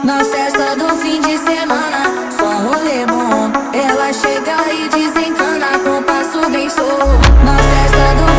Na festa do fim de semana, só rolê bom. Ela chega e desencana com passo bem solto. Na festa do